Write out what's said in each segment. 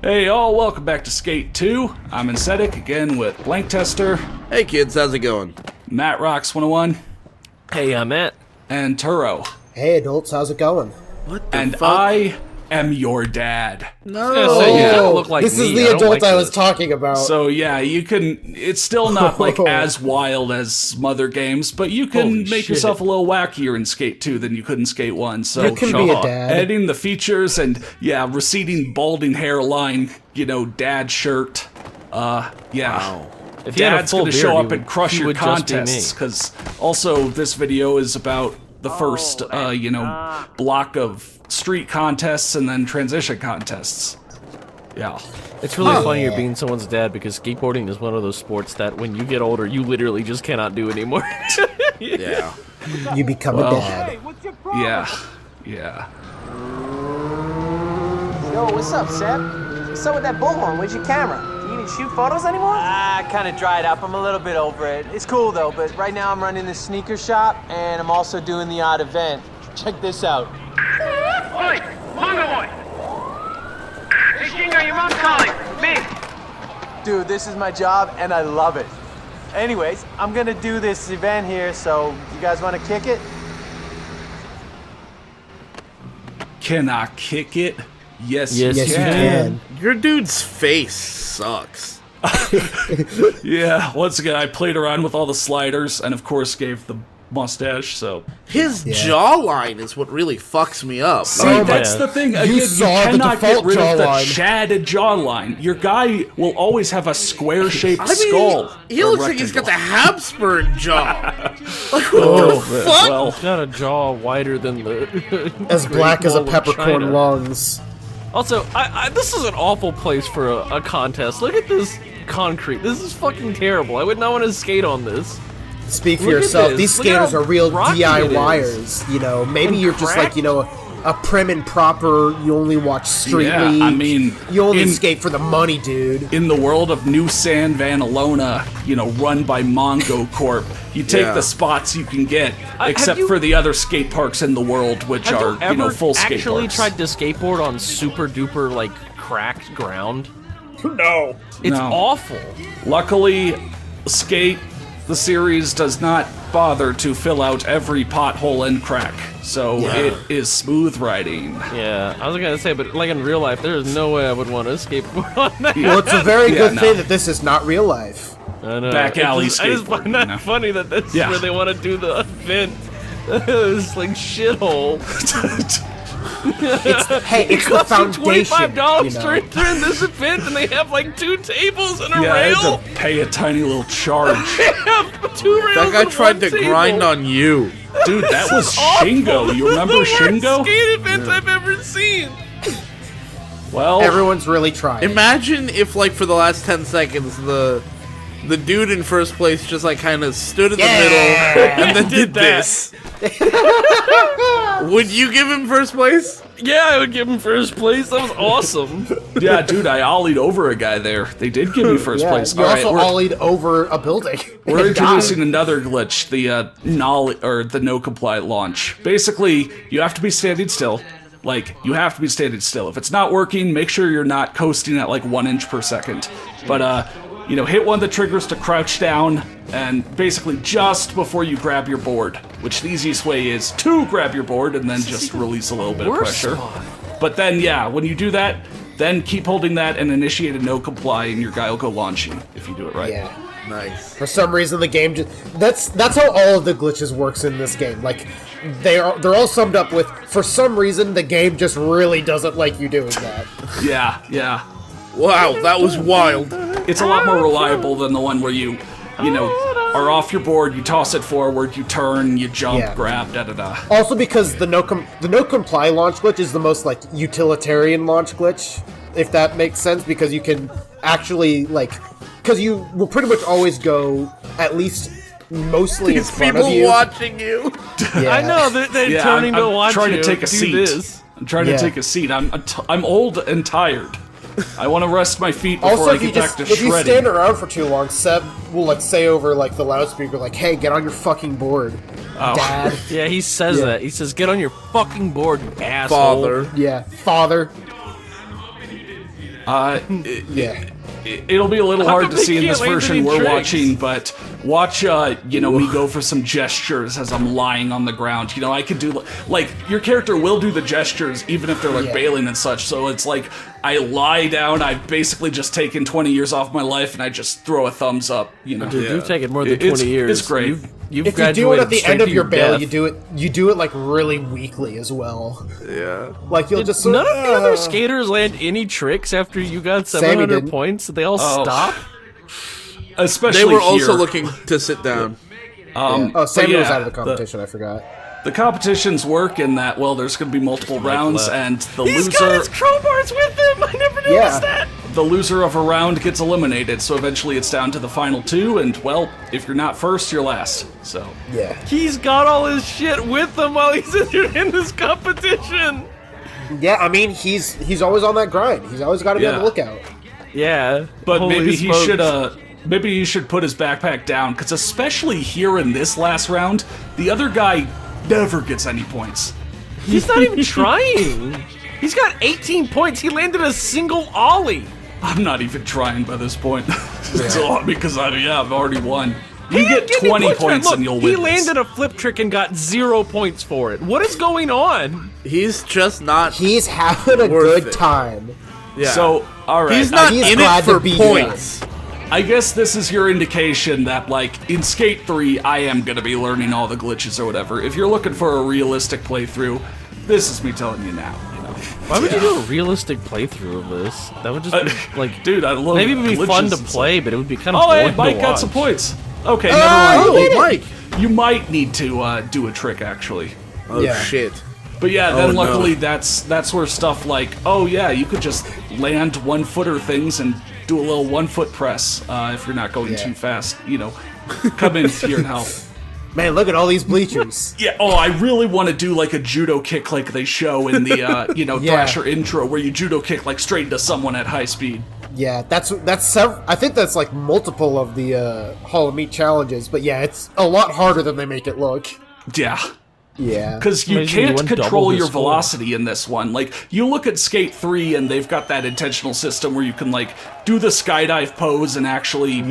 Hey all, welcome back to Skate 2. I'm Insetic, again with Blank Tester. Hey kids, how's it going? Matt Rocks 101. Hey, I'm Matt. And Turo. Hey adults, how's it going? What the And fuck? I am your dad. No. You kinda look like this me. is I the don't adult like I was this. talking about. So yeah, you can, it's still not like as wild as some other games, but you can Holy make shit. yourself a little wackier in Skate 2 than you could in Skate 1. So you can be a dad. adding the features and yeah, receding balding hairline, you know, dad shirt. Yeah. Wow. If you had a Dad's full gonna beard, show he up and would- crush he your would just be me. contests, because also this video is about the first, you know, block of street contests and then transition contests. Yeah. It's really funny you're being someone's dad because skateboarding is one of those sports that when you get older, you literally just cannot do anymore. Yeah. You become Well, a dad. Yeah. Yeah. Yo, what's up, Seb? What's up with that bullhorn? Where's your camera? Do you even shoot photos anymore? Kind of dried up. I'm a little bit over it. It's cool though, but right now I'm running the sneaker shop and I'm also doing the odd event. Check this out. Oi! Manga boy! Hey, Shingo, your mom's calling. Me! Dude, this is my job and I love it. Anyways, I'm gonna do this event here, so you guys wanna kick it? Can I kick it? Yes, Yes, you Yes, you can. can. Your dude's face sucks. Yeah, once again, I played around with all the sliders and, of course, gave the mustache, so... His jawline is what really fucks me up. See, Oh, that's man. the thing. Again, you saw the cannot get default rid of the jawline. shaded jawline. Your guy will always have a square-shaped I mean, skull. he or looks like he's got the rectangle. Habsburg jaw. Like, what the fuck? Well, He's got a jaw wider than the As black as a Great Wall of peppercorn China. lungs. Also, this is an awful place for a contest. Look at this concrete. This is fucking terrible. I would not want to skate on this. Speak for Look at yourself. this. These Look at skaters how are real rocky it DIYers. You know, maybe And you're just cracked. like, you know, a prim and proper. You only watch Street Yeah, League. I mean, you only in- skate for the money, dude. in the world of New San Vanalona, you know, run by Mongo Corp, you take Yeah. the spots you can get, have except you- for the other skate parks in the world, which Have are, you ever you know, full skate actually parks. tried to skateboard on super duper like cracked ground? No. It's No. awful. Luckily, Skate, the series, does not bother to fill out every pothole and crack, so it is smooth riding. Yeah, I was gonna say, but like in real life, there is no way I would want to skateboard on that. Well, it's a very Yeah, good no. thing that this is not real life. I know. Back alley I just skateboarding, find that you know? funny that that's Yeah. where they want to do the event. It's like shithole. Hey, it's the Cost you foundation. $25 You to know? enter in this event, and they have like 2 tables and a Yeah, I rail. had to pay a tiny little charge. They have 2 rails. That guy and tried one to table. grind on you. Dude, that was Awful. Shingo. You This is remember the worst Shingo? skate event I've ever seen. Well, Everyone's really trying. Imagine if, like, for the last 10 seconds, the dude in first place just, like, kind of stood in the middle and then did that. this. Would you give him first place? Yeah, I would give him first place. That was awesome. yeah, dude, I ollied over a guy there. They did give me first yeah, place. you All right, also we're, ollied over a building. we're And died. introducing another glitch, the the no comply launch. Basically, you have to be standing still. Like, you have to be standing still. If it's not working, make sure you're not coasting at like 1 inch per second. But you know, hit one of the triggers to crouch down, and basically just before you grab your board, which the easiest way is to grab your board and then just release a little bit of Worst pressure. spot. But then, yeah, when you do that, then keep holding that and initiate a no comply, and your guy will go launching if you do it right. Yeah. Nice. For some reason, the game just that's how all of the glitches works in this game. Like, they're all summed up with, for some reason, the game just really doesn't like you doing that. Yeah, yeah. Wow, that was wild. It's a lot more reliable than the one where you know, are off your board, you toss it forward, you turn, you jump, Yeah. grab, da-da-da. Also, because the no comply launch glitch is the most like utilitarian launch glitch, if that makes sense, because you can actually because you will pretty much always go at least mostly in These front of people you. watching you. Yeah. I know they're Yeah, turning I'm to watch trying you to take a do seat. this. I'm trying Yeah. to take a seat. I'm old and tired. I want to rest my feet before Also, I if you get back just to if you shredding. stand around for too long, Seb will say over the loudspeaker "Hey, get on your fucking board, Oh. Dad." Yeah, he says Yeah. that. He says, "Get on your fucking board, you asshole." Father. Yeah, father. Yeah. It'll be a little How hard come to they see in this can't land version any we're tricks? watching, but watch, me go for some gestures as I'm lying on the ground. I could do, like, your character will do the gestures even if they're, like, bailing and such, so it's like, I lie down, I've basically just taken 20 years off my life, and I just throw a thumbs up, Dude, you've taken more than 20 years. It's great. You've If you do it at the graduated end of straight your to bail, death. you do it like really weakly as well. Yeah. Like you'll just None of the other skaters land any tricks after you got Sammy 700 didn't. points. They all stop. Especially They were here. also looking to sit down. Oh, Sammy but was yeah, out of the competition. I forgot. The competitions work in that, well, there's going to be multiple rounds, left. and the He's loser... got his crowbars with him. I never noticed that. The loser of a round gets eliminated, so eventually it's down to the final two, and, well, if you're not first, you're last, so... Yeah. He's got all his shit with him while he's in this competition. Yeah, I mean, he's always on that grind. He's always got to be on Yeah. the lookout. Yeah, But holy maybe he smokes. should, maybe he should put his backpack down, because especially here in this last round, the other guy never gets any points. He's not even trying. He's got 18 points. He landed a single ollie. I'm not even trying by this point. Because I've already won. He You didn't get any 20 for it. points Look, and you'll He win this. landed a flip trick and got 0 points for it. What is going on? He's just not. He's having a Worth good it. time. Yeah. So, alright. he's not he's in glad it to for be points. I guess this is your indication that, like, in Skate 3, I am gonna be learning all the glitches or whatever. If you're looking for a realistic playthrough, this is me telling you now, Why would you do a realistic playthrough of this? That would just be, like, Dude, I love maybe it would be glitches fun to and play, but it would be kind of Oh, boring hey, Mike to got watch. some points. Okay, never mind. Oh, Mike. You might need to do a trick, actually. Oh Yeah. shit. But yeah, Oh, then no. luckily that's where stuff like, oh yeah, you could just land 1-footer things and do a little 1-foot press if you're not going too fast. Come in here and help. Man, look at all these bleachers. Yeah. Oh, I really want to do like a judo kick, like they show in the Thrasher intro, where you judo kick like straight into someone at high speed. Yeah, that's I think that's like multiple of the Hall of Meat challenges, but yeah, it's a lot harder than they make it look. Yeah. Yeah. Because you Amazing, you can't won double control his your score. velocity in this one. Like, you look at Skate 3 and they've got that intentional system where you can, like, do the skydive pose and actually,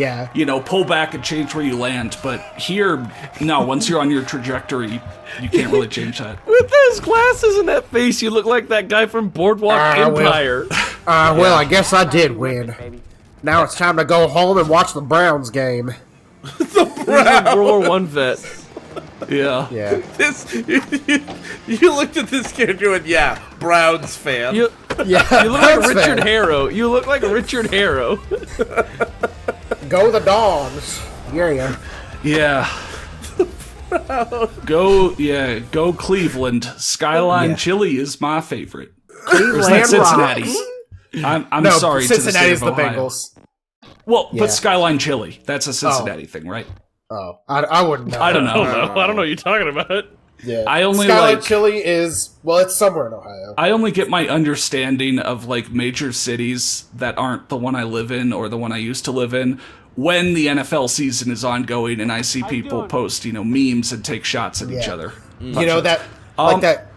pull back and change where you land. But here, no, once you're on your trajectory, you can't really change that. With those glasses and that face, you look like that guy from Boardwalk Empire. Well, I guess I did win. Now it's time to go home and watch the Browns game. He's a World War I vet. Yeah. Yeah. You looked at this character and yeah, Browns fan. You Yeah. look like Browns Richard fan. Harrow. You look like Richard Harrow. Go the Dogs. Yeah. Yeah. Go Cleveland. Skyline Chili is my favorite. Or is that Cleveland Cincinnati? rocks. I'm No, sorry Cincinnati's to the the state of Ohio. Bengals. Well, Yeah. but Skyline Chili, that's a Cincinnati thing, right? Oh, I wouldn't know. I don't know. I don't know what you're talking about. Yeah. I only Skyline like- Chili is, well, it's somewhere in Ohio. I only get my understanding of like major cities that aren't the one I live in or the one I used to live in when the NFL season is ongoing and I see people post, memes and take shots at each other. You know that, like that.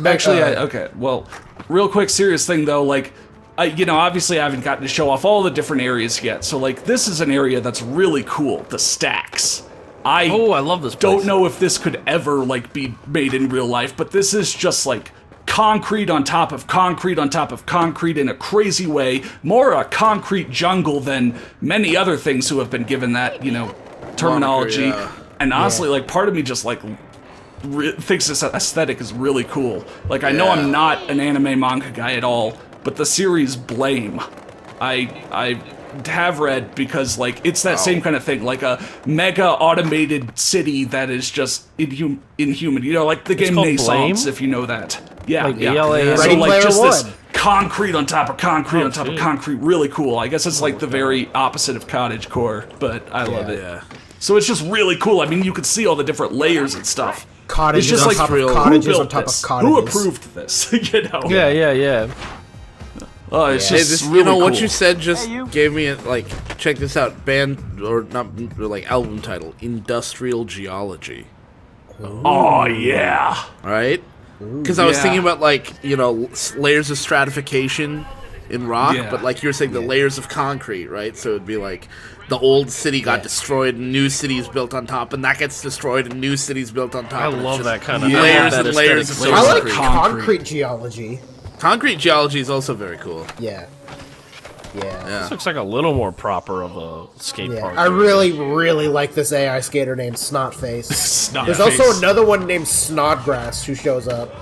Actually, okay. Well, real quick, serious thing though. Like, obviously, I haven't gotten to show off all the different areas yet. So, like, this is an area that's really cool. The stacks. I love this place. Don't know if this could ever like be made in real life, but this is just like concrete on top of concrete on top of concrete in a crazy way. More a concrete jungle than many other things who have been given that terminology. Moniker, yeah. And honestly, like, part of me just like thinks this aesthetic is really cool. Like, I know I'm not an anime manga guy at all, but the series Blame, I have read because, like, it's that same kind of thing, like a mega automated city that is just inhuman. Like the game called Naissance, Blame? if you know that. Yeah, Like yeah. ELA. So, Ready like, Player just this One. concrete on top of concrete on top of shit. concrete, really cool. I guess it's like the very opposite of cottagecore, but I love it. Yeah. So it's just really cool. I mean, you can see all the different layers and stuff. Cottages It's just on like, top who of cottages built on top this? of cottages. Who approved this? Yeah. Oh, it's Hey, just this, really cool. what you said just Hey, you. gave me check this out, band or not, or like album title, Industrial Geology. Oh yeah. All right, because I was Yeah. thinking about layers of stratification in rock, Yeah. but like you're saying, the layers of concrete, right? So it'd be like the old city got destroyed, and new cities built on top, and that gets destroyed, and new cities built on top. I and it's love just that kind of layers that and layers of aesthetic. I like concrete. concrete geology. Concrete geology is also very cool. Yeah. Yeah. Yeah. This looks like a little more proper of a skate Yeah. park. I really, really like this AI skater named Snotface. Snotface. There's also another one named Snodgrass who shows up.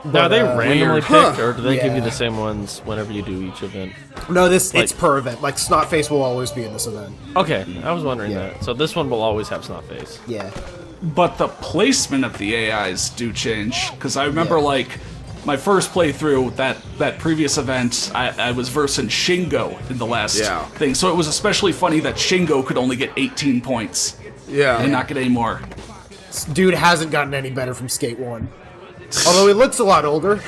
Now, are they But, randomly Huh. picked, or do they give you Yeah. the same ones whenever you do each event? No, it's Like- per event. Like Snotface will always be in this event. Okay, I was wondering Yeah. that. So this one will always have Snotface. Yeah. But the placement of the AIs do change, because I remember Yeah. like my first playthrough, that previous event, I was versing Shingo in the last Yeah. thing, so it was especially funny that Shingo could only get 18 points Yeah. and not get any more. This dude hasn't gotten any better from Skate 1. Although he looks a lot older.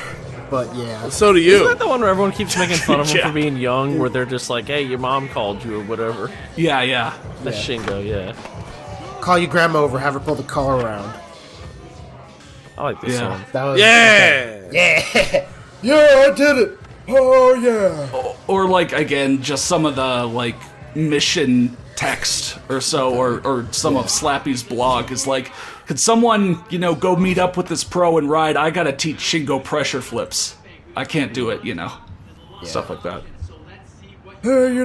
But yeah. So do Isn't you. that the one where everyone keeps making fun of him Yeah. for being young, where they're just like, hey, your mom called you, or whatever? Yeah. That's Shingo, yeah. Call your grandma over, have her pull the car around. I like this Yeah. one. That was Yeah. Yeah. Yeah, I did it. Oh yeah. Or like again, just some of the like mission text or so, or some of Slappy's blog is like, could someone, go meet up with this pro and ride? I gotta teach Shingo pressure flips. I can't do it, Stuff like that. Hey,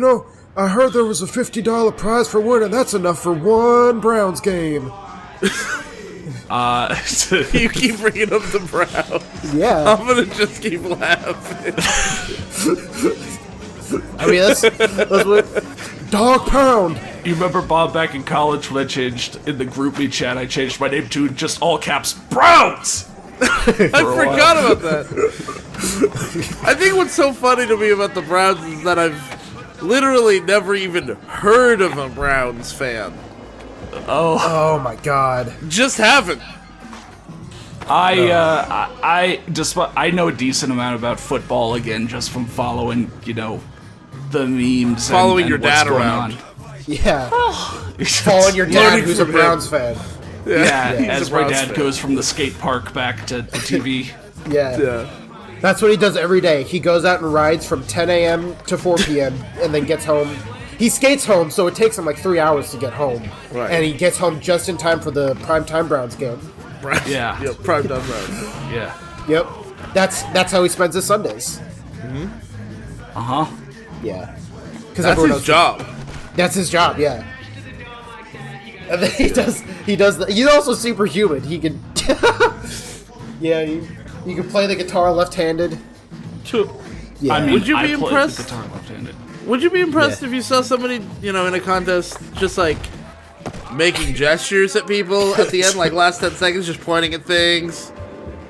I heard there was a $50 prize for winning. That's enough for one Browns game. You keep bringing up the Browns. Yeah. I'm gonna just keep laughing. I mean, that's what. Dog pound. You remember, Bob, back in college when I changed in the GroupMe chat, I changed my name to just all caps Browns! I forgot about that. I think what's so funny to me about the Browns is that I've literally never even heard of a Browns fan. Oh my god. Just haven't. I know a decent amount about football, again, just from following, the memes Following and your what's dad going around. on. Yeah. Following your dad, Learning who's a from him. Browns fan. Yeah, He's as a my Browns dad fan. goes from the skate park back to the TV. Yeah. Yeah. That's what he does every day. He goes out and rides from 10 a.m. to 4 p.m. and then gets home. He skates home, so it takes him like 3 hours to get home. Right. And he gets home just in time for the primetime Browns game. Yeah. Yep, prime time Browns. Yeah. Yep. That's how he spends his Sundays. Uh-huh. Yeah. That's his job. That's his job, yeah. And then he does he's also superhuman. He can Yeah, you can play the guitar left-handed. Yeah. I mean, Would you I be play impressed? the guitar left-handed. Would you be impressed Yeah. if you saw somebody, in a contest, just like making gestures at people at the end, like last 10 seconds, just pointing at things,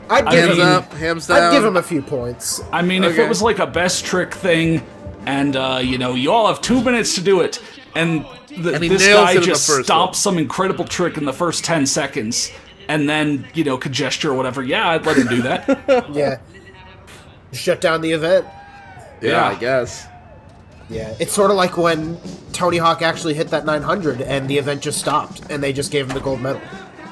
I'd give hands him up, hands down? I'd give him a few points. I mean, if Okay. it was like a best trick thing, and you all have 2 minutes to do it, and, And he this nails guy it in the just first stops one. some incredible trick in the first 10 seconds, and then could gesture or whatever, yeah, I'd let him do that. Yeah. Shut down the event. Yeah, I guess. Yeah. It's sort of like when Tony Hawk actually hit that 900 and the event just stopped and they just gave him the gold medal.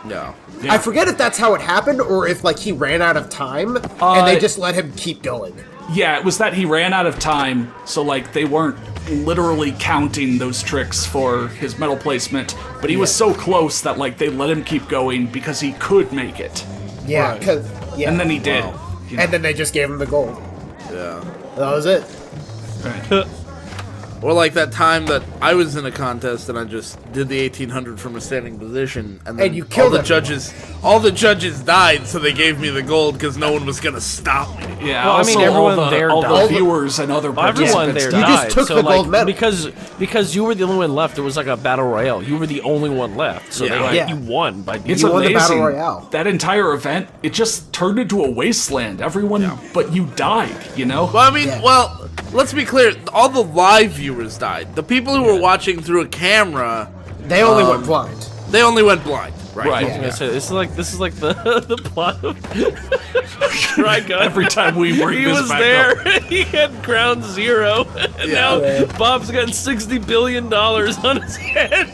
No. Yeah. I forget if that's how it happened or if like he ran out of time and they just let him keep going. Yeah, it was that he ran out of time, so like they weren't literally counting those tricks for his medal placement, but he was so close that like they let him keep going because he could make it, Yeah, Right. 'cause- yeah. and then he did. And then they just gave him the gold. Yeah. That was it. Right. Or like that time that I was in a contest and I just did the 1800 from a standing position, and then And you killed all the judges died, so they gave me the gold because no one was gonna stop me. Yeah, Well, I mean, also everyone all the, there all the died. viewers and other Well, everyone participants there died. died. just took so the like, gold medal. because you were the only one left. It was like a battle royale. You were the only one left, so Yeah. they, Yeah. you won by being. It's You won the amazing. Battle Royale. That entire event, it just turned into a wasteland. Everyone but you died, Well, I mean, Yeah. let's be clear. All the live viewers died. The people who were watching through a camera, They only went blind. they only went blind. Right. Right. I was gonna say, this is like the the plot of Try Gun. Every time we bring He this was back there. up. He had ground zero, and now Bob's got $60 billion on his head.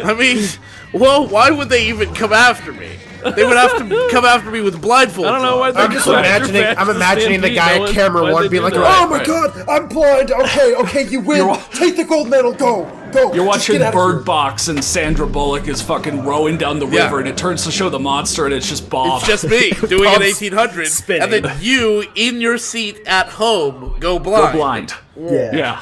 I mean, well, why would they even come after me? they would have to come after me with blindfolds. I don't know why on. they I'm just go after imagining. fast I'm and imagining the stampede. guy No at one- camera why'd one they being do like, that? "Oh my god, I'm blind. Okay, you win. Take the gold medal. Go. You're Just watching get out of here." Bird Box and Sandra Bullock is fucking rowing down the Yeah. river and it turns to show the monster and it's just Bob. It's just me doing an Bob's 1800, spinning. and then you in your seat at home go blind. Go blind. Yeah.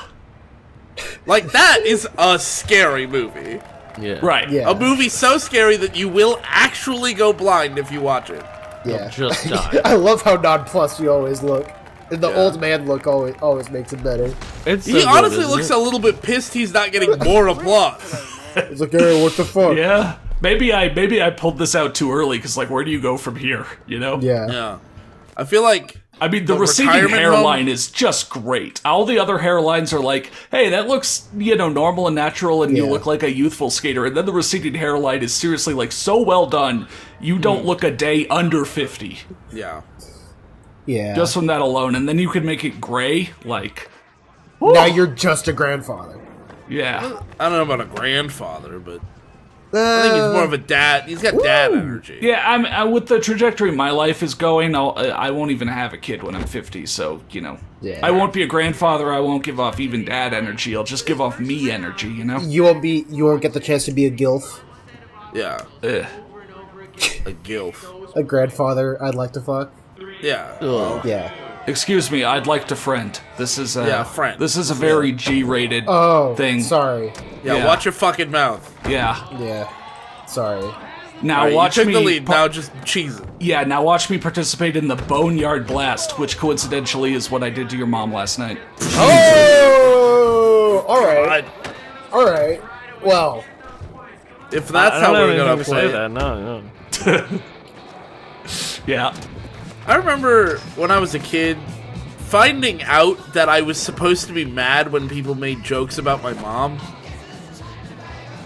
Like that is a scary movie. Yeah. Right. Yeah. A movie so scary that you will actually go blind if you watch it. Yeah. Just die. I love how nonplussed you always look. And the Yeah. old man look always makes it better. It's He honestly looks a little bit pissed he's not getting more applause. It's like, hey, what the fuck? Yeah. Maybe I pulled this out too early because like where do you go from here? You know? Yeah. Yeah. I feel like I mean, the The receding retirement hairline home? is just great. All the other hairlines are like, hey, that looks, normal and natural, and you Yeah. look like a youthful skater. And then the receding hairline is seriously, like, so well done, you don't look a day under 50. yeah. Yeah. Just from that alone. And then you can make it gray, like, Now you're just a grandfather. yeah. I don't know about a grandfather, but I think he's more of a dad. He's got dad energy. Yeah, I'm with the trajectory my life is going, I won't even have a kid when I'm 50, so, Yeah. I won't be a grandfather, I won't give off even dad energy, I'll just give off me energy, You won't get the chance to be a gilf. Yeah. Ugh. A gilf. A grandfather I'd like to fuck. Yeah. Yeah. Excuse me, I'd like to friend. This is friend. This is a very G-rated Oh, thing. sorry. Yeah, Yeah. watch your fucking mouth. Yeah. Yeah. Sorry. Now Alright, watch you took me. the lead, now just cheese it. Yeah, now watch me participate in the Boneyard Blast, which coincidentally is what I did to your mom last night. Oh! Alright. Alright. Well, If that's I how don't we're have gonna anything to play say it. that. No. Yeah. I remember when I was a kid finding out that I was supposed to be mad when people made jokes about my mom.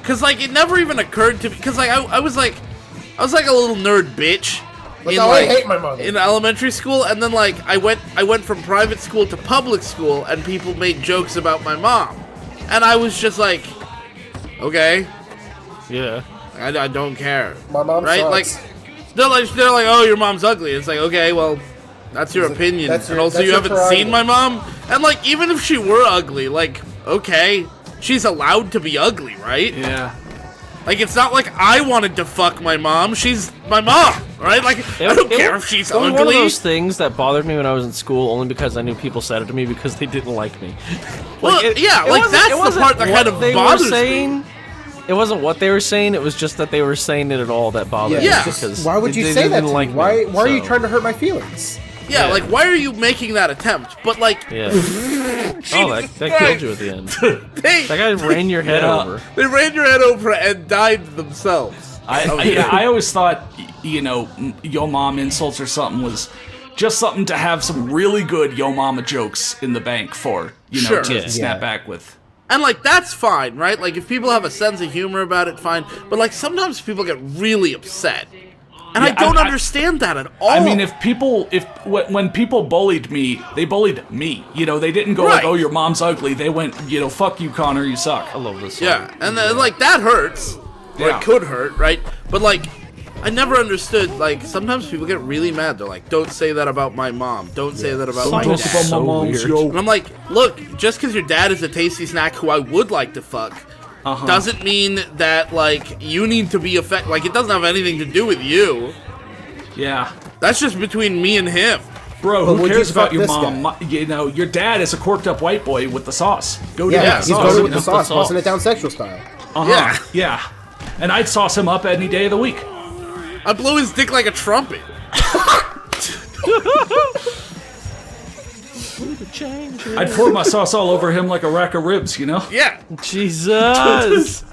Cause like it never even occurred to me. Cause like I was like a little nerd bitch. I hate my mother. In elementary school, and then like I went from private school to public school, and people made jokes about my mom, and I was just like, okay, Yeah. I don't care. my mom Right? sucks. Like they're like, oh, your mom's ugly. It's like, okay, well, that's your opinion. that's your- And also, that's you your haven't prerogative. seen my mom. And like, even if she were ugly, like, okay, she's allowed to be ugly, right? Yeah. Like, it's not like I wanted to fuck my mom. She's my mom, right? Like, I don't care if she's It was ugly. one of those things that bothered me when I was in school, only because I knew people said it to me because they didn't like me. Well, yeah, like wasn't- that's it the wasn't part that what kind of they were bothers me. saying. It wasn't what they were saying. It was just that they were saying it at all that bothered Yeah. me. Because Why would you they say that didn't to like me? Why me, are you so- trying to hurt my feelings? Yeah, Yeah. like, why are you making that attempt? But like, Yeah. Oh, that killed you at the end. That guy ran your head Yeah. over. they ran your head over and died themselves. I always thought, yo mom insults or something was just something to have some really good yo mama jokes in the bank for, Sure. to Yeah. snap back with. And like that's fine, right? Like if people have a sense of humor about it, fine. But like sometimes people get really upset, and I Yeah, don't I- understand that at all. I mean, when people bullied me, they bullied me. They didn't go like, Right. oh, your mom's ugly. They went, fuck you, Connor, you suck. I love this. yeah, and then like that hurts, or Yeah. it could hurt, right? But like, I never understood. Like sometimes people get really mad. They're like, "Don't say that about my mom. Don't say that about my dad." So weird. And I'm like, look, just because your dad is a tasty snack who I would like to fuck, doesn't mean that like you need to be affected. Like it doesn't have anything to do with you. Yeah. That's just between me and him. Bro, But who would you cares about fuck your this mom? guy? Your dad is a corked up white boy with the sauce. Go to Yeah, that he's sauce. going with the the sauce, sauce. tossing it down sexual style. Uh-huh. Yeah. And I'd sauce him up any day of the week. I blow his dick like a trumpet. I'd pour my sauce all over him like a rack of ribs, Yeah. Jesus.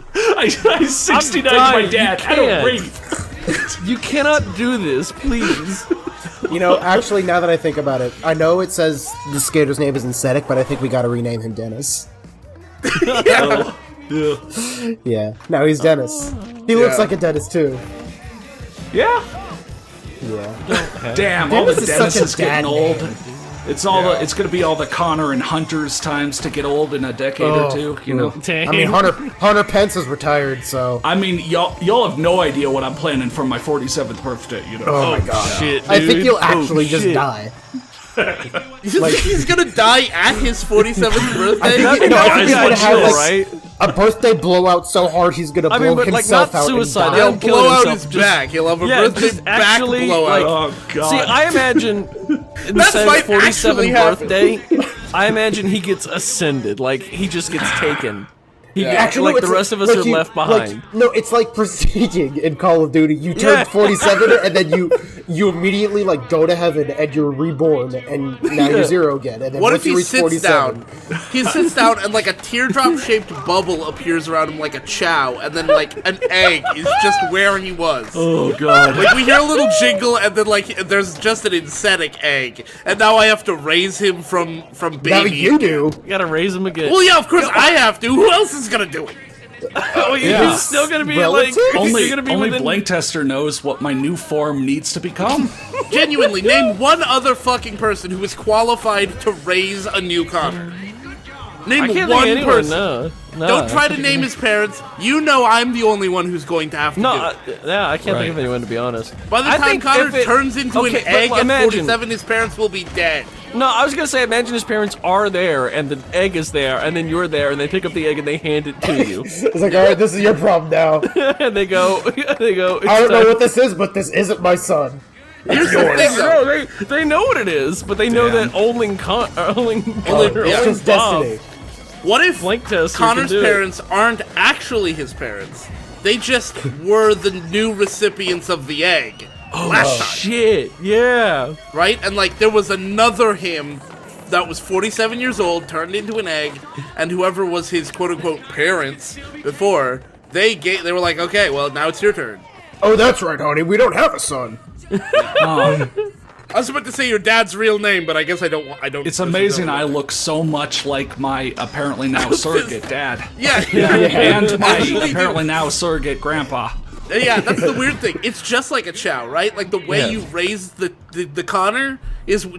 I 69 my dying. dad. You I don't can't. breathe. You cannot do this, please. Actually, now that I think about it, I know it says the skater's name is Insetic, but I think we gotta rename him Dennis. Yeah. Now he's Dennis. He looks Yeah. like a Dennis, too. Yeah. Yeah. Damn, all Dennis the is such Dennis a is getting dad old. name. It's gonna be all the Connor and Hunter's times to get old in a decade or two, you know? Dang. I mean, Hunter Pence is retired, so. I mean, y'all have no idea what I'm planning for my 47th birthday, you know? Oh my god. Shit, dude. I think you'll actually just shit. die. You think he's gonna die at his 47th birthday? I think That'd be he's gonna have ideal, like, right? a birthday blowout so hard he's gonna I blow mean, but like himself not out suicide. and die. He'll He'll kill blow out himself, his just- back. He'll have a Yeah, birthday just back actually, blowout. like, Oh, God. See, I imagine That instead might of 47th actually happen. birthday, I imagine he gets ascended. Like he just gets taken. He gets, Actually, like no, the it's rest of us like are left behind. No, it's like prestiging in Call of Duty. You turn Yeah. 47 and then you immediately like go to heaven and you're reborn and now you're zero again. And then What once if he you reach sits 47, down? He sits down and like a teardrop-shaped bubble appears around him like a chow, and then like an egg is just where he was. Oh, God. Like we hear a little jingle, and then like there's just an insectic egg, and now I have to raise him from baby. now you do. You gotta raise him again. Well, yeah, of course I have to. Who else is gonna do it? Oh, he's still gonna be Relative? like Only, you're gonna be only within. Blank Tester knows what my new form needs to become. Genuinely, name one other fucking person who is qualified to raise a new Connor. Name I can't one think of anyone. person. No, Don't try to name his parents. You know I'm the only one who's going to have to do it. Yeah, I can't Right. think of anyone to be honest. By the I time think Connor if it- turns into okay, an but egg at imagine- 47, his parents will be dead. No, I was gonna say, imagine his parents are there and the egg is there, and then you're there, and they pick up the egg and they hand it to you, It's like, all right, this is your problem now. and they go. I don't know what this is, but this isn't my son. Here's the thing, though. No, they know what it is, but they know Damn. that only yeah. It's just Bob destiny. What if Blank Tester Connor's can do it. parents aren't actually his parents? They just were the new recipients of the egg last time, Shit, yeah. right? And like there was another him that was 47 years old, turned into an egg, and whoever was his quote-unquote parents before, they were like, okay, well now it's your turn. Oh, that's right, honey. We don't have a son. I was about to say your dad's real name, but I guess I don't. It's amazing I look so much like my apparently now surrogate dad. Yeah, And my Actually, apparently now surrogate grandpa. yeah. That's the weird thing. It's just like a chow, right? Like the way Yeah. you raise the Connor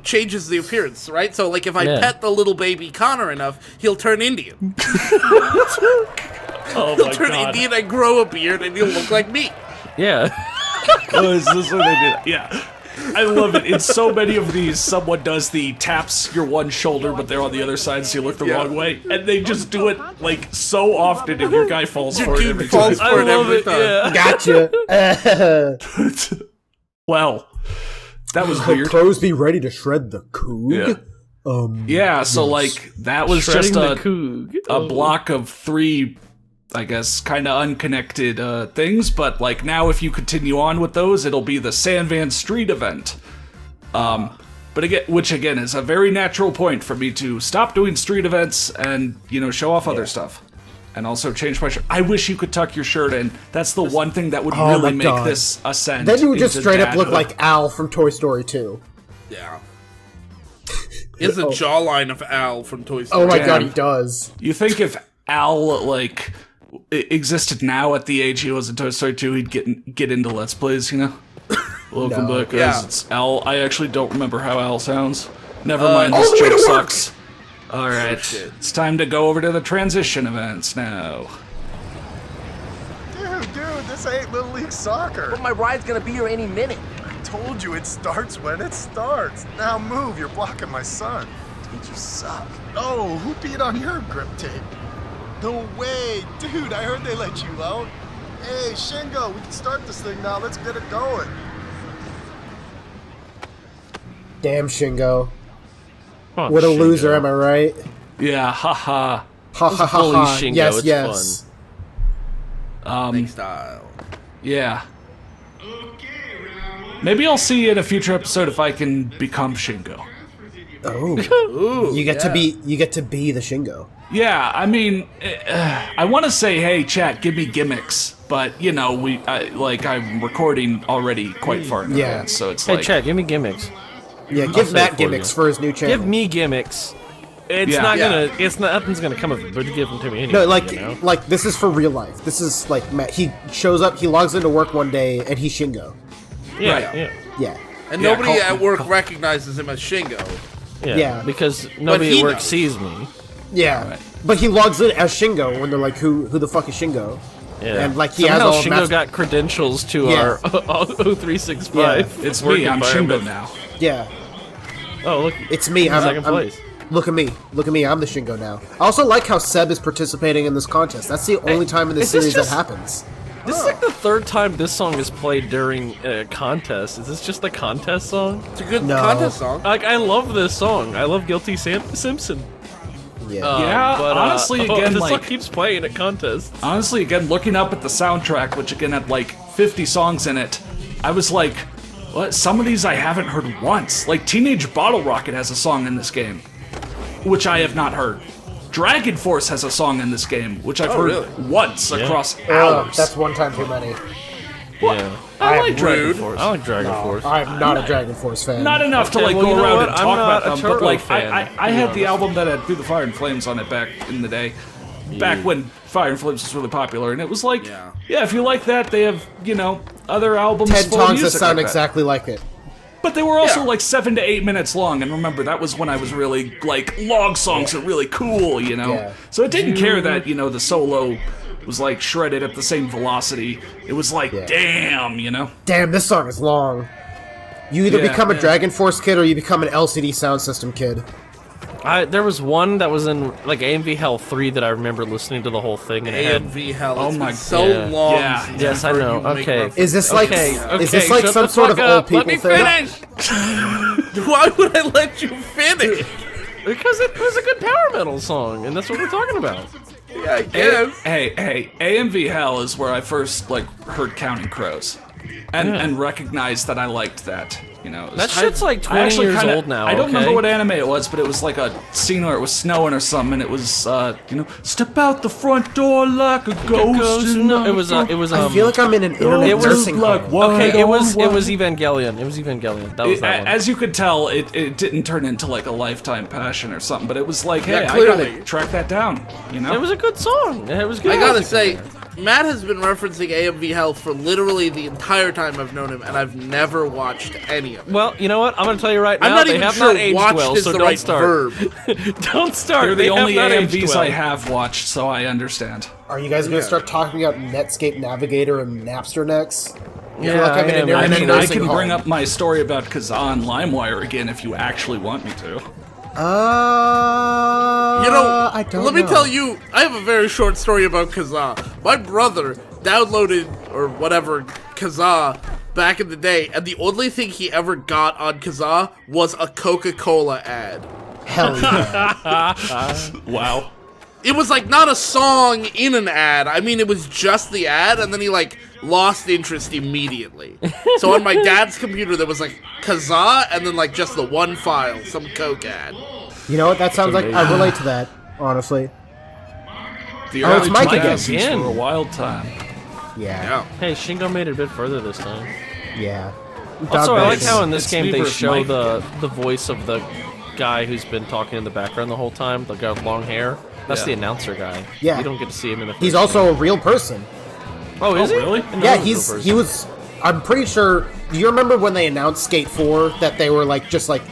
changes the appearance, right? So like if I Yeah. pet the little baby Connor enough, he'll turn Indian. Oh He'll turn Indian and grow a beard, and he'll look like me. Yeah. Oh, is this what they did? Yeah. I love it. In so many of these, someone does the taps your one shoulder, but they're on the other side, so you look the wrong way. And they just do it, like, so often, and your guy falls for it Dude every falls time. for I it love every it. time. Yeah. Gotcha. Well, that was weird. Pros be ready to shred the coog. Yeah, so, like, that was Shredding just the a coog. block of 3, I guess, kind of unconnected things, but, like, now if you continue on with those, it'll be the Sandvan Street event. But again, which again is a very natural point for me to stop doing street events and, you know, show off other stuff. And also change my shirt. I wish you could tuck your shirt in. That's the one thing that would Oh really my make God. this ascend. Then you would just into straight up look dadhood. like Al from Toy Story 2. Yeah. He has the jawline of Al from Toy Story. Oh my Damn. god, he does. You think if Al, like, existed now at the age he was in Toy Story 2, he'd get into Let's Plays, you know? Welcome back, guys. Yeah. It's Al. I actually don't remember how Al sounds. Never mind, all this the way joke to work. sucks. Alright, it's time to go over to the transition events now. Dude, this ain't Little League Soccer. But my ride's gonna be here any minute. I told you it starts when it starts. Now move, you're blocking my son. Dude, you suck. Oh, who peed on your grip tape? No way, dude, I heard they let you out. Hey, Shingo, we can start this thing now. Let's get it going. Damn, Shingo. Oh, What a Shingo. loser, am I right? Yeah, haha. Ha ha ha bully ha. Shingo, Yes, it's yes. Snake style. Yeah. Maybe I'll see you in a future episode if I can become Shingo. Oh, Ooh, you get to be the Shingo. Yeah, I mean, I want to say, hey, chat, give me gimmicks, but you know, I'm recording already quite far in Yeah. advance, so it's Hey, like, Chad, give me gimmicks. Yeah, say give it Matt for gimmicks you. for his new channel. Give me gimmicks. It's Yeah. not Yeah. gonna. It's not. Nothing's gonna come of it. But give them to me anyway. No, like, you know? like this is for real life. This is like Matt. He shows up, he logs into work one day, and he's Shingo. Yeah, Right. yeah. Yeah. And Yeah, nobody call- at work recognizes him as Shingo. Yeah. Because nobody he at work knows. sees me. Yeah. Right. But he logs in as Shingo when they're like, who the fuck is Shingo? Yeah. And like he Somehow has all Shingo got credentials to Yeah. our 0365. Yeah. It's work me. I'm environment. Shingo now. Yeah. Oh, look. It's me. I'm second I'm- place. Look at me. Look at me. I'm the Shingo now. I also like how Seb is participating in this contest. That's the only time in the is this series just- that happens. This is like the third time this song is played during a contest. Is this just a contest song? It's a good No. contest song. Like, I love this song. I love Guilty Simpson. Yeah. Yeah, honestly, again, this like- song keeps playing at contests. Honestly, again, looking up at the soundtrack, which again had like 50 songs in it, I was like, what? Some of these I haven't heard once. Like Teenage Bottle Rocket has a song in this game, which I have not heard. Dragon Force has a song in this game, which I've heard really? once across Oh, hours. that's one time too many. Yeah. I like I'm Dragon rude. Force. I like Dragon Force. I'm not a Dragon Force fan. Not enough to Okay, like well, go you know around what? and I'm talk not about a them, but Turbo like fan, I to be had the honest. album that had Through the Fire and Flames on it back in the day, back when Fire and Flames was really popular, and it was like, yeah, if you like that, they have other albums 10 full of songs that music sound like that. exactly like it. But they were also Yeah. like 7 to 8 minutes long, and remember that was when I was really like long songs are really cool, Yeah. So it didn't care that the solo was like shredded at the same velocity. It was like, damn, Damn, this song is long. You either Yeah. become a Dragon Force kid or you become an LCD sound system kid. There was one that was in like AMV Hell 3 that I remember listening to the whole thing, and it had AMV Hell. Oh It's my been so God. long. Yeah. Since Yes, I've I heard know. you make Okay. reference. Is this like Okay, is this like shut some the sort of fuck old up. people Let me thing? finish. Why would I let you finish? Because it was a good power metal song, and that's what we're talking about. Yeah, I guess. Hey, AMV Hell is where I first like heard Counting Crows, and recognized that I liked that. It was That shit's like I 20 actually years kinda- old now. I don't okay? remember what anime it was, but it was like a scene where it was snowing or something, and it was step out the front door like a ghost. No, it was I feel like I'm in an internet it was nursing like home. what? Okay, it was What? Evangelion. It was Evangelion. That was that one. As you could tell, it didn't turn into like a lifetime passion or something, but it was like, hey, Yeah, I gotta clearly. track that down. It was a good song. It was good. I gotta music. say, Matt has been referencing AMV Hell for literally the entire time I've known him, and I've never watched any of it. Well, you know what? I'm gonna tell you right now. I'm not they even have sure not aged watched well, is so the don't right start. verb. Don't start. They're the They have only not aged AMVs well. I have watched, so I understand. Are you guys going to start talking about Netscape Navigator and Napster next? I feel Yeah, like I'm in I an am. internet I mean, I nursing can bring home. up my story about Kazaa and LimeWire again if you actually want me to. I don't let me know. tell you, I have a very short story about Kazaa. My brother downloaded, or whatever, Kazaa back in the day, and the only thing he ever got on Kazaa was a Coca-Cola ad. Hell yeah. Wow. It was like not a song in an ad. I mean, it was just the ad, and then he like lost interest immediately. So on my dad's computer, there was like Kazaa, and then like just the one file, some Coke ad. You know what? That sounds like I relate to that, honestly. The Oh, it's early Mike again. 2000s were a wild time. Yeah. Yeah. Hey, Shingo made it a bit further this time. Yeah. Also, I like Dog how in this It's game me they versus show Mike the voice of the guy who's been talking in the background the whole time, the guy with long hair. That's Yeah. the announcer guy. Yeah. You don't get to see him in the. He's first also a real person. game. Oh, is he? really? I didn't know Yeah, he was a real he person. was. I'm pretty sure. Do you remember when they announced Skate 4 that they were like just like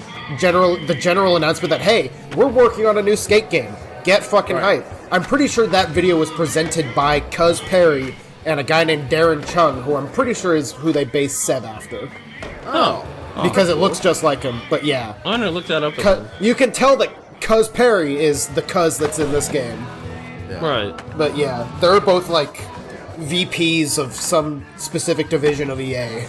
the general announcement that hey, we're working on a new Skate game. Get fucking hype. I'm pretty sure that video was presented by Cuz Perry and a guy named Darren Chung, who I'm pretty sure is who they based Seb after. Oh. Because it looks just like him. But yeah, I'm gonna look that up. Again. You can tell that Cuz Perry is the Cuz that's in this game. Right. But yeah, they're both like VPs of some specific division of EA.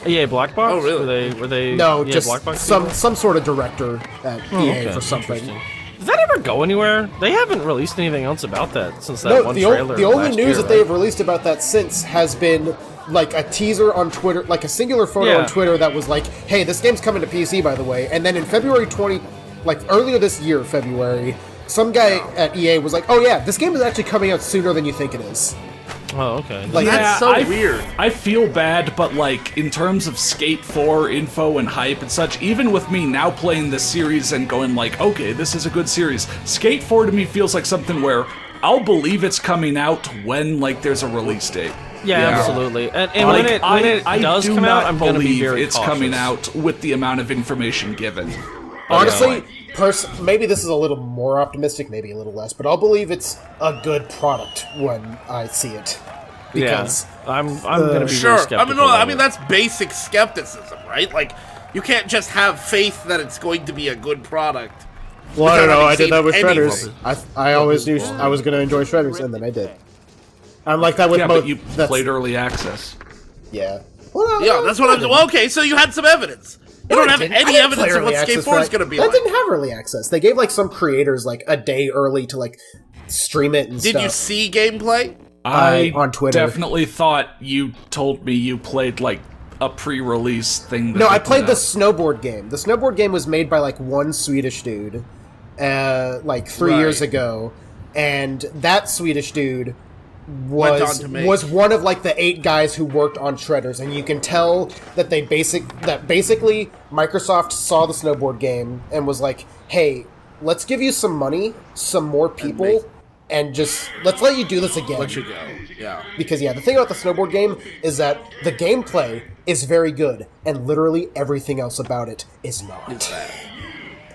EA Black Box. Oh, really? Were they? No, EA just Black Box some people? sort of director at EA Okay, for something. interesting. Does that ever go anywhere? They haven't released anything else about that since that No, one the trailer. the only last news year, that right? they have released about that since has been like a teaser on Twitter, like a singular photo Yeah. on Twitter that was like, "Hey, this game's coming to PC, by the way." And then in February earlier this year, February, some guy at EA was like, "Oh yeah, this game is actually coming out sooner than you think it is." Oh, okay. Like, That's so weird. I feel bad, but like in terms of Skate 4 info and hype and such, even with me now playing this series and going like, okay, this is a good series, Skate 4 to me feels like something where I'll believe it's coming out when like there's a release date. Yeah, absolutely. And Like, when it I does do come out, not I'm going to be believe very it's cautious. coming out with the amount of information given. honestly, maybe this is a little more optimistic, maybe a little less, but I'll believe it's a good product when I see it. Because I'm gonna be sure. very skeptical. I mean that's basic skepticism, right? Like, you can't just have faith that it's going to be a good product. Well, I don't know. I did that with anything. Shredders. I always knew I was going to enjoy Shredders, and then I did. I'm like that with but you played early access. Yeah. Well, Yeah, that's what I'm. Well, okay, so you had some evidence. You don't have any evidence of what Skate 4 is going to be like. like. That didn't have early access. They gave like some creators like a day early to like stream it and stuff. Did you see gameplay? On Twitter. Definitely thought you told me you played like a pre-release thing. No, I played the snowboard game. The snowboard game was made by like one Swedish dude, like 3 years ago, and that Swedish dude was one of like the 8 guys who worked on Shredders, and you can tell that basically Microsoft saw the snowboard game and was like, "Hey, let's give you some money, some more people." And just, let's let you do this again. Let you go, yeah. Because, the thing about the snowboard game is that the gameplay is very good, and literally everything else about it is not.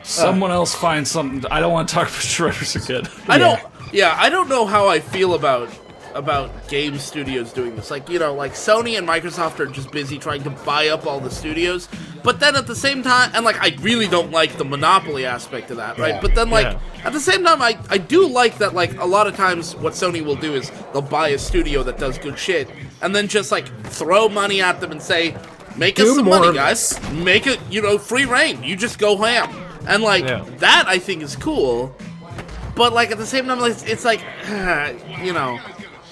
Someone else finds something. I don't want to talk about Shredders again. I don't know how I feel about game studios doing this. Like, like Sony and Microsoft are just busy trying to buy up all the studios, but then at the same time, and like, I really don't like the monopoly aspect of that, right? Yeah. But then at the same time, I do like that, like, a lot of times what Sony will do is they'll buy a studio that does good shit, and then just like throw money at them and say, make us some money, guys. Make it, free reign. You just go ham. And like, that I think is cool, but like at the same time, it's like,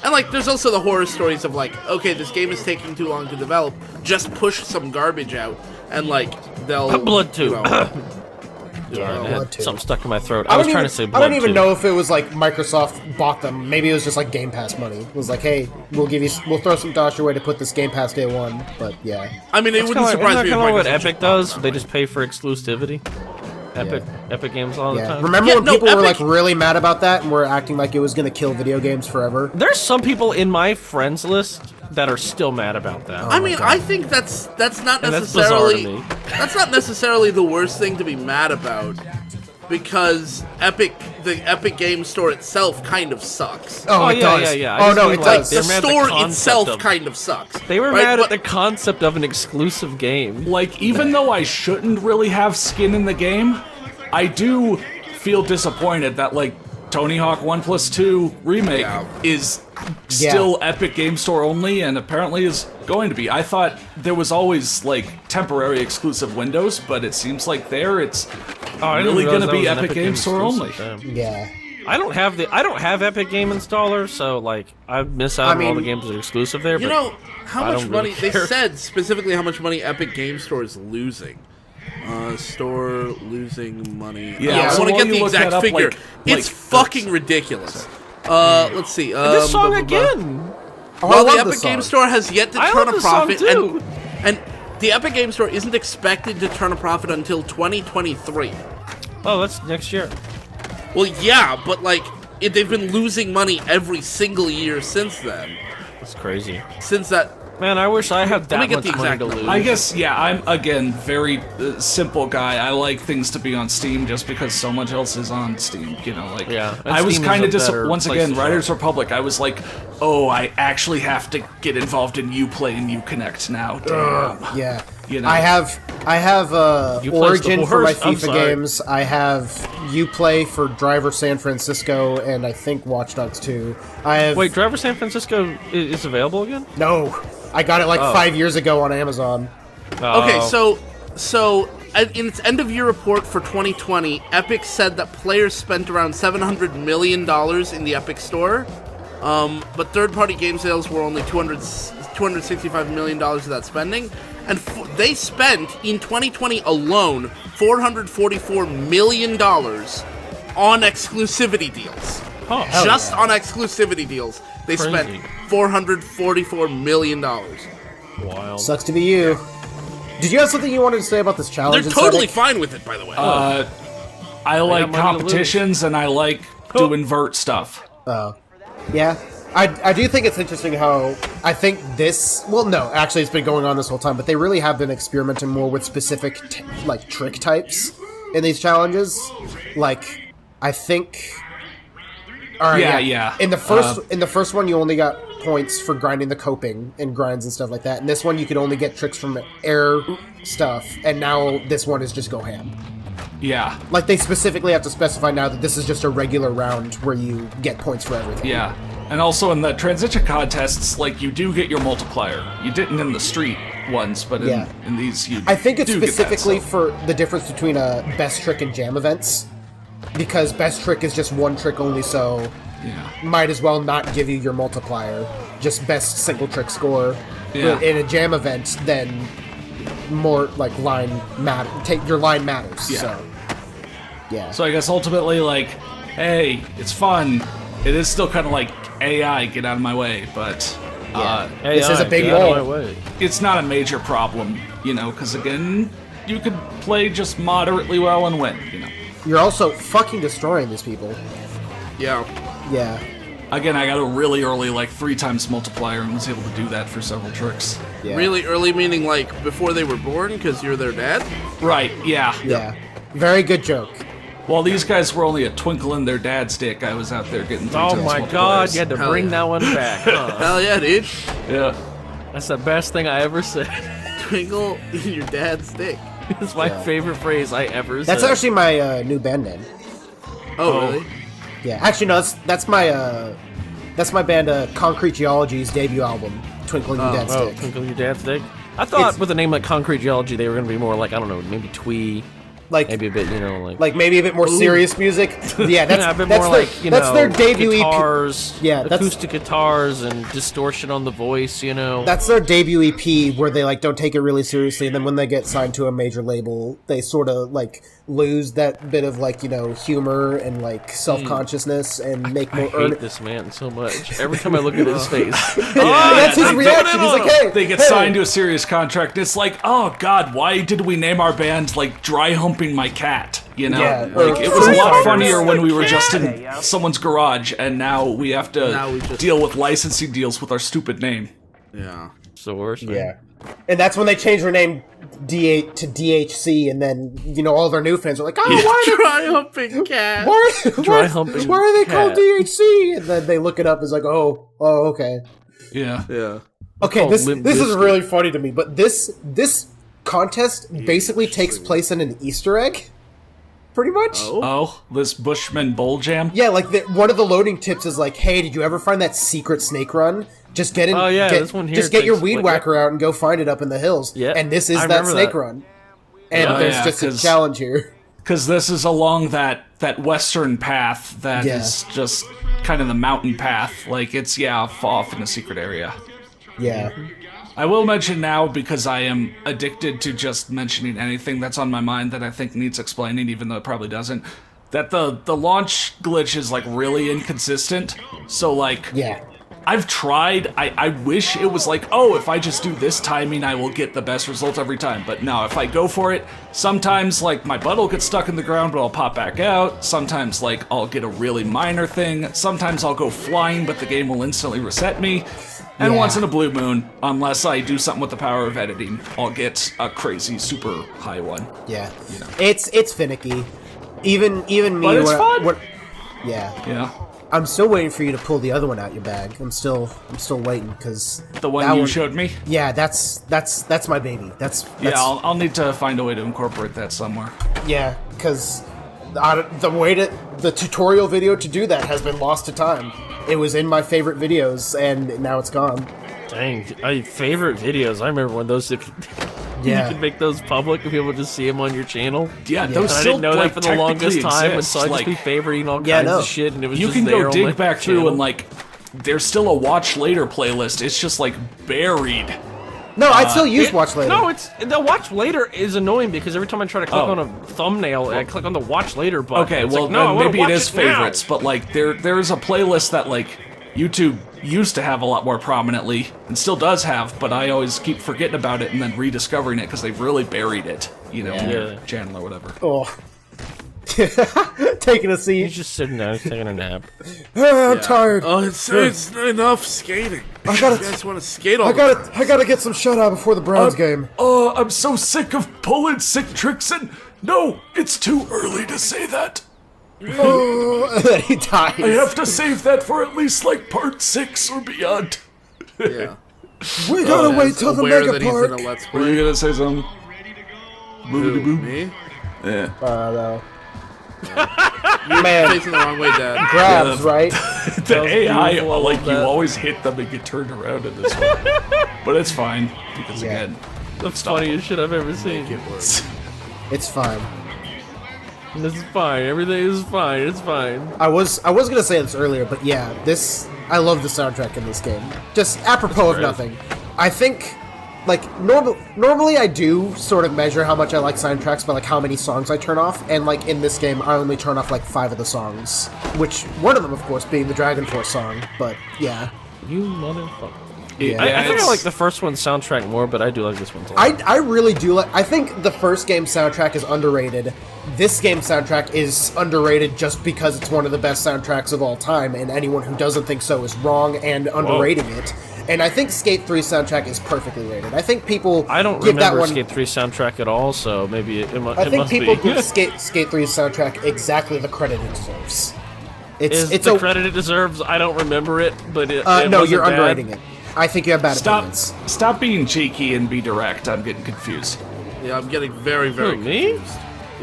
And, like, there's also the horror stories of, like, okay, this game is taking too long to develop, just push some garbage out, and, like, they'll... Blood tube. Something stuck in my throat. I was trying to say blood I don't even tube. know if it was, like, Microsoft bought them. Maybe it was just, like, Game Pass money. It was like, hey, we'll throw some dollars your way to put this Game Pass day one, but, yeah. I mean, it wouldn't surprise me if kind of what Microsoft Epic does. They just pay for exclusivity. Epic games all the time. Remember when people were like really mad about that and were acting like it was going to kill video games forever? There's some people in my friends list that are still mad about that. I mean, I think that's not necessarily that's not necessarily the worst thing to be mad about, because the Epic Game Store itself kind of sucks. Oh, it does. Yeah. Oh no, it does. The store itself kind of sucks. They were mad at the concept of an exclusive game. Like, even though I shouldn't really have skin in the game, I do feel disappointed that, like, Tony Hawk 1+2 Remake is still Epic Game Store only, and apparently is going to be. I thought there was always, like, temporary exclusive windows, but it seems like it's really going to be Epic Game Store only. Yeah. I don't have Epic Game Installer, so like I miss out on all the games that are exclusive there. You know how much money they said specifically how much money Epic Game Store is losing. Store losing money. Yeah, I want to get the exact figure. It's fucking ridiculous. Let's see. This song again. Well, the Epic Game Store has yet to turn a profit, and the Epic Game Store isn't expected to turn a profit until 2023. Oh, that's next year. Well, yeah, but like they've been losing money every single year since then. That's crazy. Since that. Man, I wish I had that much money to number. lose. I guess, I'm, again, very simple guy. I like things to be on Steam just because so much else is on Steam, like... Yeah, I was kind of disappointed. once again, Riders Republic, I was like, oh, I actually have to get involved in Uplay and Uconnect now. Damn. Yeah. I have Origin for my FIFA games. I have Uplay for Driver San Francisco, and I think Watch Dogs 2. Wait, Driver San Francisco is available again? No. I got it 5 years ago on Amazon. Okay, so in its end-of-year report for 2020, Epic said that players spent around $700 million in the Epic Store, but third-party game sales were only $265 million of that spending, and they spent, in 2020 alone, $444 million on exclusivity deals. Oh, Just on exclusivity deals, they spent $444 million. Wild. Sucks to be you. Did you have something you wanted to say about this challenge? They're totally fine with it, by the way. I like competitions, and I like doing vert stuff. Oh. Yeah. I do think it's interesting how I think this... Well, no, actually it's been going on this whole time, but they really have been experimenting more with specific, trick types. in these challenges. Like, I think. All right, yeah. In the first one, you only got points for grinding the coping and grinds and stuff like that. And this one, you could only get tricks from air stuff. And now this one is just go ham. Yeah. Like, they specifically have to specify now that this is just a regular round where you get points for everything. Yeah. And also in the transition contests, like, you do get your multiplier. You didn't in the street ones, but in these you I think it's do get that, specifically so. for the difference between best trick and jam events. Because best trick is just one trick only, so might as well not give you your multiplier. Just best single trick score. Yeah. But in a jam event, then more like your line matters. Yeah. So yeah. So I guess ultimately, like, hey, it's fun. It is still kind of like AI, get out of my way, but This is a big goal. it's not a major problem, you know, because again, you could play just moderately well and win, you know. You're also fucking destroying these people. Yeah. Yeah. Again, I got a really early, like 3 times multiplier and was able to do that for several tricks. Yeah. Really early, meaning like before they were born, because you're their dad? Right, yeah. Yeah. Very good joke. While these guys were only a twinkle in their dad's dick, I was out there getting 3 times Oh my multipliers. god, you had to Hell bring yeah. that one back. Huh? Hell yeah, dude. Yeah. That's the best thing I ever said. Twinkle in your dad's dick. It's my favorite phrase I ever said. That's actually my new band name. Oh, really? Yeah. Actually, no. That's my band Concrete Geology's debut album, Twinkle in Your Dad's Dick. Twinkle Your Dad's Dick. I thought with a name like Concrete Geology, they were going to be more like, I don't know, maybe twee. Like Maybe a bit, like maybe a bit more serious music. Yeah, that's a bit that's more their, like, that's their debut guitars, Yeah, that's- acoustic guitars and distortion on the voice, you know. That's their debut EP where they like don't take it really seriously, and then when they get signed to a major label, they sort of like lose that bit of like humor and like self-consciousness and make I more. hate this man so much. Every time I look at his face. That's his reaction. He's like, hey, They get signed to a serious contract. It's like, oh god, why did we name our band like Dry Humping My Cat? You know, Yeah, like or it was a lot Fighters. funnier when we were just in someone's garage, and now we have Now to we just- deal with licensing deals with our stupid name. Yeah. It's the worst, man. Yeah. And that's when they changed their name D8 to DHC, and then all their new fans are like, "Oh, Dry humping cat. Dry humping why are they called cat. DHC?" And then they look it up. It's like, "Oh, okay, Yeah. Yeah. okay." called This Limp is Bizkit. really funny to me. But this contest basically takes place in an Easter egg, pretty much. Oh, this Bushman Bowl Jam. Yeah, like one of the loading tips is like, "Hey, did you ever find that secret snake run? Just get in. Oh, yeah, this one here just get your takes, weed like, whacker out and go find it up in the hills." Yeah, and this is I that remember snake that. run. And Oh, there's yeah, just a 'cause- challenge here. Because this is along that western path that is Yeah. just kind of the mountain path. Like, it's, off in a secret area. Yeah. I will mention now, because I am addicted to just mentioning anything that's on my mind that I think needs explaining, even though it probably doesn't, that the launch glitch is, like, really inconsistent. So, like, Yeah. I've tried. I wish it was like, oh, if I just do this timing, I will get the best result every time. But no, if I go for it, sometimes, like, my butt will get stuck in the ground, but I'll pop back out. Sometimes, like, I'll get a really minor thing. Sometimes I'll go flying, but the game will instantly reset me. And Yeah. once in a blue moon, unless I do something with the power of editing, I'll get a crazy, super high one. Yeah. It's finicky. Even me. But it's fun. Yeah. Yeah. I'm still waiting for you to pull the other one out your bag. I'm still waiting because The one you showed me? Yeah, that's my baby. That's Yeah, I'll need to find a way to incorporate that somewhere. yeah, because the tutorial video to do that has been lost to time. It was in my favorite videos, and now it's gone. Dang, favorite videos. I remember when those, Yeah. you could make those public and people just see them on your channel. Yeah, those And I still, didn't know like, that for the longest technically time, and exist. so I'd just Like, be favoriting all Yeah, kinds no. of shit, and it was you just can there go on dig my back through channel. and, like, there's still a watch later playlist. It's just, like, buried. No, I still use Watch Later. No, the watch later is annoying because every time I try to click Oh. on a thumbnail, I click on the watch later button. Okay, It's well, like, no, I then wanna maybe it watch is now. favorites, but, like, there is a playlist that, like, YouTube used to have a lot more prominently, and still does have, but I always keep forgetting about it and then rediscovering it because they've really buried it, in your Yeah. channel or whatever. Oh. Taking a He's seat. just sitting down, taking a nap. I'm tired. Oh, it's enough skating. I gotta- You guys want to skate all I the time. gotta get some shutout before the Browns game. Oh, I'm so sick of pulling sick tricks and No, it's too early to say that. Oh, and then he dies. I have to save that for at least like part 6 or beyond. Yeah. We gotta wait till the Aware mega that he's park. in a Let's Were you Play. gonna say something? Who, me? Yeah. No. You're Man. facing the wrong way, Dad. Grabs, right? The AI, beautiful, I like love you that. always hit them and get turned around in this one. But it's fine because Yeah. again, The funniest shit I've ever seen. It's fine. This is fine. Everything is fine. It's fine. I was gonna say this earlier, but yeah, I love the soundtrack in this game. Just apropos of great. nothing. I think, like, normally I do sort of measure how much I like soundtracks by like how many songs I turn off, and like in this game I only turn off like 5 of the songs, which one of them of course being the Dragon Force song, but yeah. You motherfucker. Yeah. I think I it's- like the first one's soundtrack more, but I do like this one too. I really do like. I think the first game soundtrack is underrated. This game soundtrack is underrated just because it's one of the best soundtracks of all time, and anyone who doesn't think so is wrong and underrating it. And I think Skate 3 soundtrack is perfectly rated. I think people I don't give that remember one. Skate 3 soundtrack at all, so maybe it I must think people be. give Skate 3's soundtrack exactly the credit it deserves. Is It's the a credit it deserves? I don't remember it, but it no. wasn't You're bad. underrating it. I think you have bad stop, opinions. stop being cheeky and be direct. I'm getting confused. Yeah, I'm getting very, very Who, me? confused.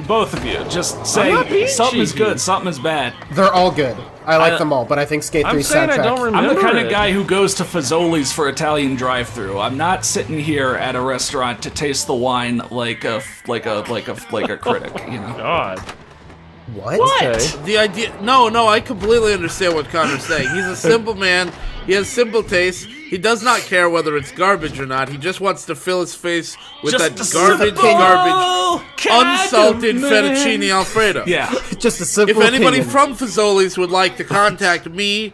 Both of you, just not say being something is cheeky. good, something is bad. They're all good. I like I- them all, but I think Skate I'm 3's saying soundtrack. I don't remember I'm the kind it. of guy who goes to Fazoli's for Italian drive-through. I'm not sitting here at a restaurant to taste the wine like a critic, you know. God. What? Okay. The idea, no, I completely understand what Connor's saying. He's a simple man. He has simple tastes. He does not care whether it's garbage or not. He just wants to fill his face with Just that a garbage, simple unsalted kind of fettuccine man. Alfredo. Yeah. Just a simple If anybody opinion. from Fazoli's would like to contact me,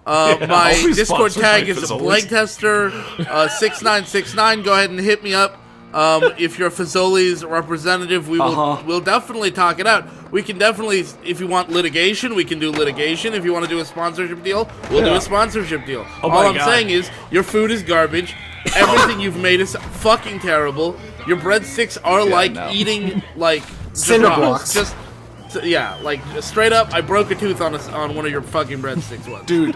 my I'll be Discord sponsored tag by is Fazoli's. BlankTester6969. Go ahead and hit me up. If you're Fazoli's representative, we'll definitely talk it out. We can definitely, if you want litigation, we can do litigation. If you want to do a sponsorship deal, we'll do Yeah. a sponsorship deal. Oh All my I'm God. saying is, your food is garbage. Everything you've made is fucking terrible. Your breadsticks are like no. eating like Cinder rocks. blocks. Just yeah, like straight up, I broke a tooth on one of your fucking breadsticks once. Dude,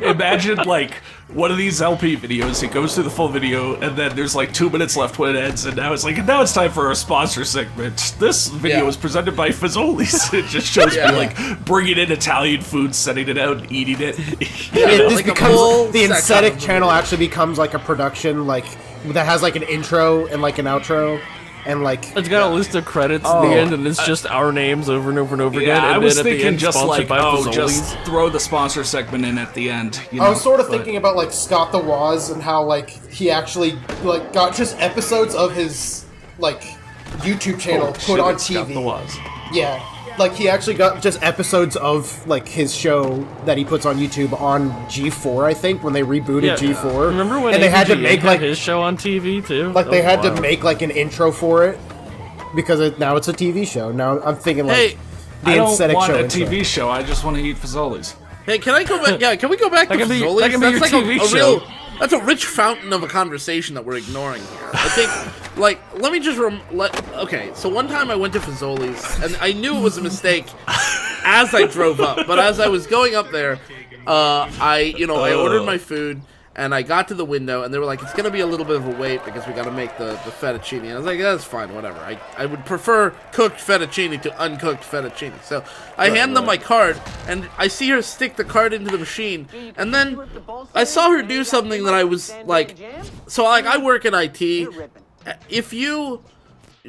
imagine like one of these LP videos. It goes through the full video, and then there's like 2 minutes left when it ends, and now it's time for a sponsor segment. This video Yeah. is presented by Fazoli's. It just shows Yeah. me like bringing in Italian food, setting it out, eating it. This like a becomes full the section aesthetic of the channel movie. actually becomes like a production like that has like an intro and like an outro and like It's got a list of credits at the end, and it's just our names over and over and over again. Yeah, And I was then at the thinking end, just sponsored like, by Fazoli's. just throw the sponsor segment in at the end. You know? I was sort of But- thinking about like Scott the Woz and how like he actually like got just episodes of his like YouTube channel Oh, put shit, on it's Scott TV. the Woz. Yeah. Like he actually got just episodes of like his show that he puts on YouTube on G4, I think, when they rebooted Yeah, G4. Remember when and they had to AVGN make had like his show on TV too? like That they was had to wild. make like an intro for it because now it's a TV show. Now I'm thinking like Hey, the I don't aesthetic want show. a intro. TV show. I just want to eat Fazoli's. Hey, can I go back? Yeah, can we go back to That can be- Fazoli's? that can be That's your like TV a show. real. That's a rich fountain of a conversation that we're ignoring here. I think, like, let me just okay. So one time I went to Fazoli's, and I knew it was a mistake as I drove up. But as I was going up there, I ordered my food. And I got to the window, and they were like, it's going to be a little bit of a wait because we got to make the fettuccine. And I was like, that's fine, whatever. I would prefer cooked fettuccine to uncooked fettuccine. So I hand them my card, and I see her stick the card into the machine. And then I saw her do something that I was like, so like I work in IT.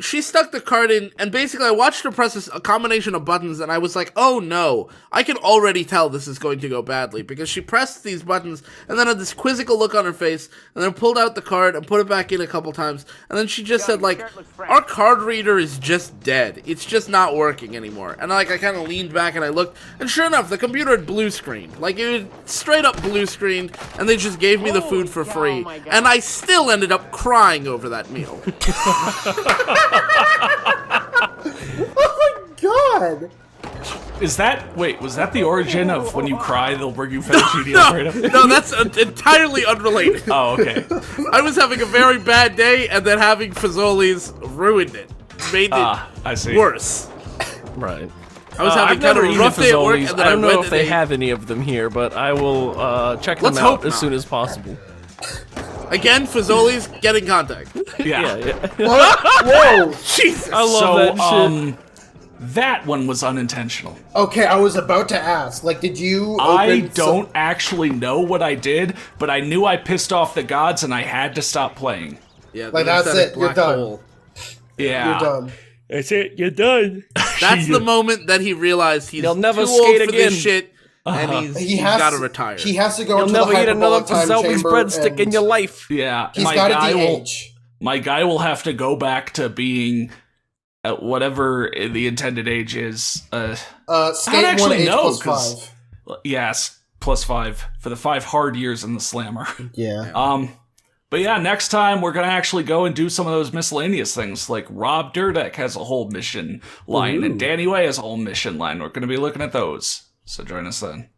She stuck the card in, and basically I watched her press a combination of buttons, and I was like, oh no, I can already tell this is going to go badly, because she pressed these buttons, and then had this quizzical look on her face, and then pulled out the card and put it back in a couple times, and then she just said, like, our card reader is just dead. It's just not working anymore. And like I kind of leaned back and I looked, and sure enough, the computer had blue screened. Like, it was straight up blue screened, and they just gave me the food for free. And I still ended up crying over that meal. Oh my god! Was that the origin of when you cry, they'll bring you fettuccine Alfredo? No, that's entirely unrelated. Oh, okay. I was having a very bad day, and then having Fazoli's ruined it. made it I see. worse. Right. I was having I've kind never of a eaten rough day at work, Fazoli's. and then I don't know went if and they ate- have any of them here, but I will check them Let's hope out as not. soon as possible. Again, Fazoli's, get in contact. Yeah. Whoa! Jesus. I love So, that shit. that one was unintentional. Okay, I was about to ask. Like, did you? I open don't actually know what I did, but I knew I pissed off the gods and I had to stop playing. Yeah, Like, the that's aesthetic it, you're black done. hole. Yeah. You're done. That's it. You're done. That's the moment that he realized he's He'll never too old skate for again. this shit, and He he's has got to retire. He has to go You'll into never the eat another hyperbolic time Fazoli's chamber breadstick in and your life. Yeah. He's got to de-age. My guy will have to go back to being at whatever the intended age is. State I don't one actually age know, plus 'cause- 5. Yes, +5 for the 5 hard years in the slammer. Yeah. But yeah, next time we're gonna actually go and do some of those miscellaneous things. Like Rob Dyrdek has a whole mission line, and Danny Way has a whole mission line. We're gonna be looking at those. So join us then.